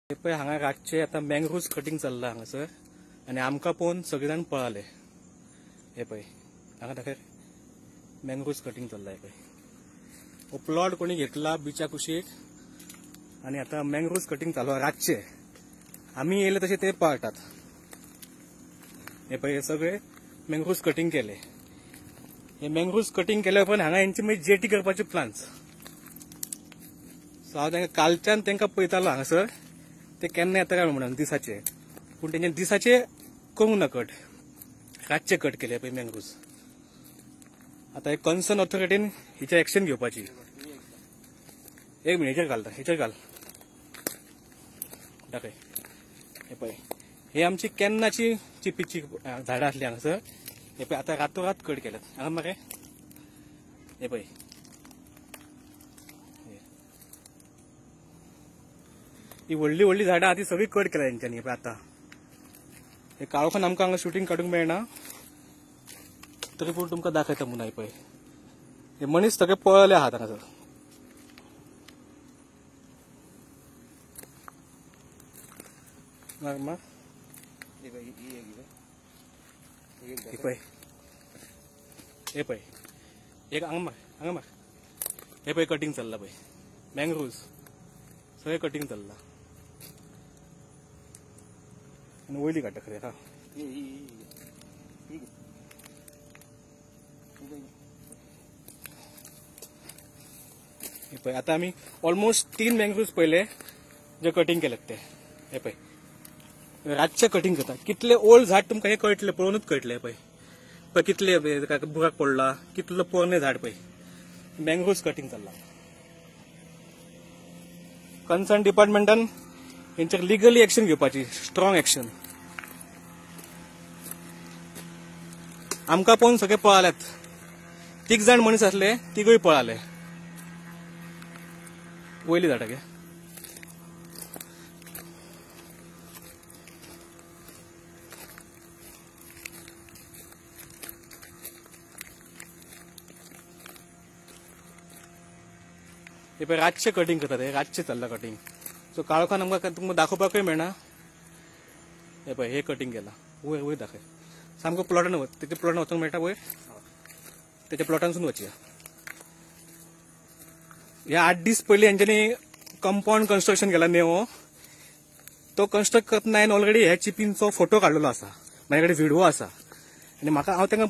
पळय हांगा रातचे आता मँग्रोव्स कटिंग चल्ला हांगासर आनी आमकां पळोवन सगळे जाण पळाले. हे पळय हांगा दाखय मँग्रोव्स कटिंग चल्ला. हे पळय हो प्लॉट कोणी घेतला बिचा कुशीक आनी आता मँग्रोव्स कटिंग चालू रातचे. आम्ही येयले तसे ते पळटात. हे पळय हे सगळे मँग्रोव्स कटिंग केले. हे मँग्रोव्स कटिंग केल्या उपरांत हांगा यांची मागीर जेटी करपाचे प्लान्स. सो हांव तांकां कालच्यान तांकां पळयतालो हांगासर ते केन्ना येता काय म्हणून दिसाचे, पूण तेंच्यानी दिसाचे करूंक ना कट, रातचे कट केले पळय मँग्रोव्स. आता एक कन्सर्न ऑथॉरिटीन हिचेर एक्शन घेवपाची. एक मिनिट हेचेर घाल दाखय. हे पळय हे आमची केन्नाची चिपीची झाडां आसली हांगासर. हे पळय आता रातोरात कट केल्यात. हांगा मरे हे पळय ही व्हडली व्हडली झाडां ती सगळी कट केल्या तेंच्यांनी. आता हे काळोखान आमकां हांगा शूटिंग काडूंक मेळना तरी पूण तुमकां दाखयता म्हणून. हे पळय हे मनीस सगळे पळयले आहात हांगासर. हे पळय हे पळय एक हांगा मार हे पळय कटिंग चल्ला पळय मँग्रोव्स सगळे कटिंग चल्ला आनी वयली काडटा खरें. हा हे पळय आता आमी ऑलमोस्ट 3 मँग्रोव्स पळयले जे कटिंग केलेत ते. हे पळय रातचे कटिंग करता. कितले ओल्ड झाड तुमकां हे कळटले पळोवनूच कळटले. हे पळय कितले बुराक पडला, कितले पोरणे झाड पळय. मँग्रोव्स कटिंग चल्ला. कन्सर्न डिपार्टमेंटान हेंचेर लिगली एक्शन घेवपाची, स्ट्रॉंग एक्शन. आमकां पळोवन सगळे पळाल्यात. 3 जाण मनीस आसले तिगूय पळाले. वयली झाडां घे. हे पळय रातचे कटिंग करतात. हे रातचे चल्ला कटिंग. सो काळोखान आमकां तुमकां दाखोवपाकूय मेळना. हे पळय हे कटिंग केला. वयर वयर दाखय. सामको प्लॉटान तेच्या प्लॉटान वचूंक मेळटा वयर. तेच्या प्लॉटानसून वचया. ह्या 8 दीस पयलीं हेंच्यांनी कंपाऊंड कन्स्ट्रक्शन केला नेवो. तो कन्स्ट्रक्ट करतना हांवें ऑलरेडी ह्या चिपींचो फोटो काडलेलो आसा. म्हाजे कडेन व्हिडिओ आसा आनी हांव तांकां